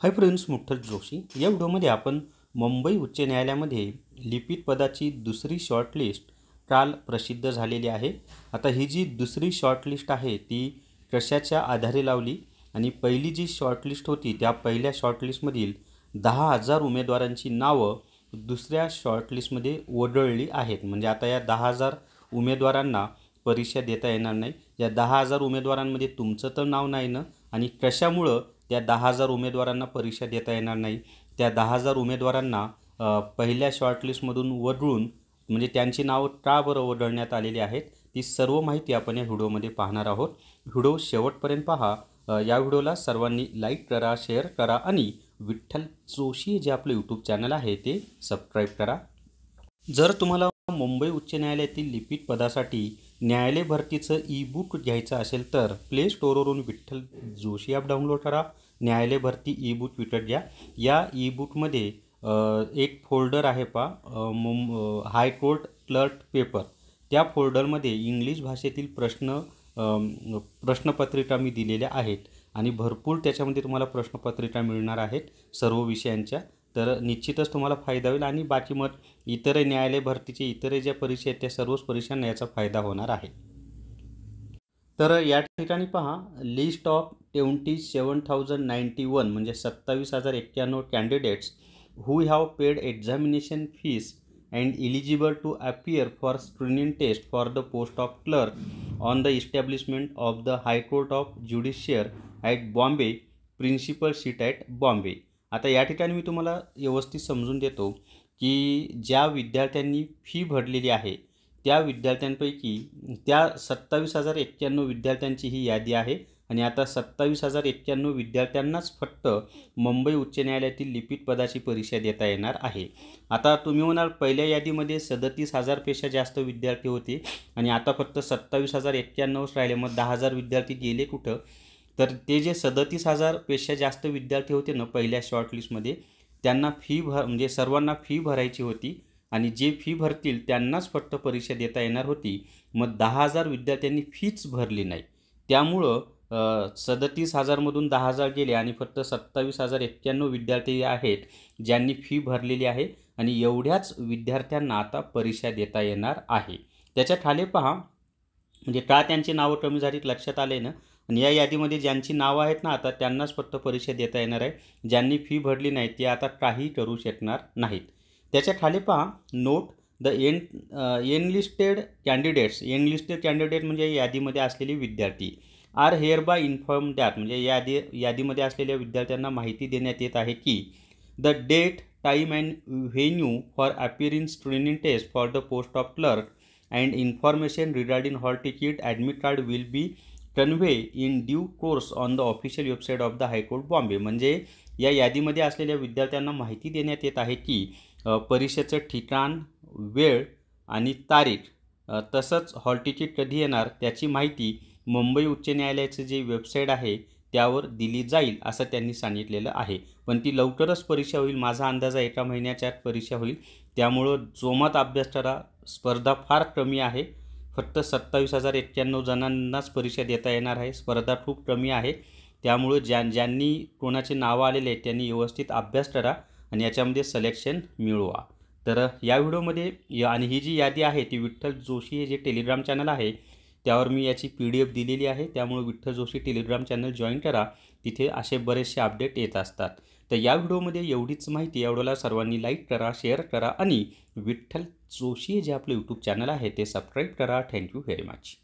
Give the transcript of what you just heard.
Hi friends, मुठ्ठल Joshi या व्हिडिओमध्ये आपण मुंबई उच्च न्यायालयामध्ये लिपिक पदाची दुसरी शॉर्टलिस्ट काल प्रसिद्ध झालेली आहे। आता ही जी दुसरी शॉर्टलिस्ट आहे ती कशाच्या आधारे लावली आणि पहिली जी शॉर्टलिस्ट होती त्या पहिल्या शॉर्टलिस्टमधील 10,000 उमेदवारांची नावं दुसऱ्या शॉर्टलिस्टमध्ये वगळली आहेत। म्हणजे आता या 10,000 उमेदवारांना परीक्षा देता येणार नाही। या 10,000 उमेदवारांमध्ये तुमचं तर नाव नाही ना, आणि कशामुळे त्या 10,000 उमेदवारांना परीक्षा देता येणार नाही, त्या 10,000 उमेदवारांना पहिल्या शॉर्टलिस्टमधून वगळून म्हणजे त्यांची नावं का बरं वगळण्यात आलेली आहेत ती सर्व माहिती आपण या व्हिडिओमध्ये पाहणार आहोत। व्हिडिओ शेवटपर्यंत पहा। या व्हिडिओला सर्वांनी लाईक करा, शेअर करा आणि विठ्ठल जोशी जे आपले यूट्यूब चॅनल आहे ते सबस्क्राईब करा। जर तुम्हाला मुंबई उच्च न्यायालयातील लिपिक पदासाठी न्यायालय भरतीचं ई-बुक घ्यायचं असेल तर प्ले स्टोअरवरून विठ्ठल जोशी ॲप डाउनलोड करा, न्यायालय भरती ई-बुक विकत घ्या। या ई-बुकमध्ये एक फोल्डर आहे हायकोर्ट क्लर्क पेपर, त्या फोल्डरमध्ये इंग्लिश भाषेतील प्रश्नपत्रिका मी दिलेल्या आहेत आणि भरपूर त्याच्यामध्ये तुम्हाला प्रश्नपत्रिका मिळणार आहेत सर्व विषयांच्या। तर निश्चितच तुम्हाला फायदा होईल आणि बाकी मग इतर न्यायालय भरतीचे इतर ज्या परीक्षा आहेत त्या सर्वच परीक्षांना याचा फायदा होणार आहे। तर या ठिकाणी पहा, लिस्ट ऑफ 27,091 म्हणजे 27,091 candidates who have paid examination fees and eligible to appear for screening test for the post of clerk on the establishment of the high court of judiciary at Bombay, principal seat at Bombay. आता या ठिकाणी मी तुम्हाला व्यवस्थित समजून देतो की ज्या विद्यार्थ्यांनी फी भरलेली आहे त्या विद्यार्थ्यांपैकी त्या 27,091 विद्यार्थ्यांची ही यादी आहे आणि आता 27,091 विद्यार्थ्यांनाच फक्त मुंबई उच्च न्यायालयातील लिपिक पदाची परीक्षा देता येणार आहे। आता तुम्ही म्हणाल पहिल्या यादीमध्ये 37,000 पेक्षा जास्त विद्यार्थी होते आणि आता फक्त 27,091 राहिले, मग 10,000 विद्यार्थी गेले कुठं? तर ते जे 37,000 पेक्षा जास्त विद्यार्थी होते ना पहिल्या शॉर्टलिस्टमध्ये, त्यांना म्हणजे सर्वांना फी भरायची होती आणि जे फी भरतील त्यांनाच फक्त परीक्षा देता येणार होती। मग 10,000 विद्यार्थ्यांनी फीच भरली नाही, त्यामुळं 37,000 मधून 10,000 गेले आणि फक्त 27,091 विद्यार्थी आहेत ज्यांनी फी भरलेली आहे आणि एवढ्याच विद्यार्थ्यांना आता परीक्षा देता येणार आहे। त्याच्या खाली पहा, म्हणजे का त्यांची नावं कमी झालीत लक्षात आले ना। आणि या यादीमध्ये ज्यांची नावं आहेत ना आता त्यांनाच फक्त परीक्षा देता येणार आहे, ज्यांनी फी भरली नाही ते आता काही करू शकणार नाहीत। त्याच्या खाली पहा, नोट द एनलिस्टेड कॅन्डिडेट म्हणजे यादीमध्ये असलेले विद्यार्थी are hereby inform that म्हणजे यादीमध्ये असलेल्या विद्यार्थ्यांना माहिती देण्यात येत आहे की the date, time and venue for appearing screening test for the post of clerk and information regarding hall ticket admit card will be convey in due course on the official website of the high court Bombay. म्हणजे या यादीमध्ये असलेल्या विद्यार्थ्यांना माहिती देण्यात येत आहे की परीक्षेचं ठिकाण, वेळ आणि तारीख तसंच हॉल तिकीट कधी येणार त्याची माहिती मुंबई उच्च न्यायालयाचं जे वेबसाईट आहे त्यावर दिली जाईल असं त्यांनी सांगितलेलं आहे। पण ती लवकरच परीक्षा होईल, माझा अंदाज आहे 1 महिन्याच्या आत परीक्षा होईल, त्यामुळं जोमात अभ्यास करा। स्पर्धा फार कमी आहे, फक्त 27,091 जणांनाच परीक्षा देता येणार आहे, स्पर्धा खूप कमी आहे। त्यामुळं ज्यांनी कोणाचे नावं आलेले आहेत त्यांनी व्यवस्थित अभ्यास करा आणि याच्यामध्ये सिलेक्शन मिळवा। तर या व्हिडिओमध्ये आणि ही जी यादी आहे ती विठ्ठल जोशी हे जे टेलिग्राम चॅनल आहे त्यावर मी याची PDF दिलेली आहे, त्यामुळे Vitthal Joshi Telegram channel join करा, तिथे असे बरेचसे अपडेट येत असतात। तर या व्हिडिओमध्ये एवढीच माहिती। या व्हिडिओला सर्वांनी लाईक करा, शेअर करा आणि विठ्ठल जोशी जे आपले यूट्यूब चॅनल आहे ते सबस्क्राईब करा। Thank you very much.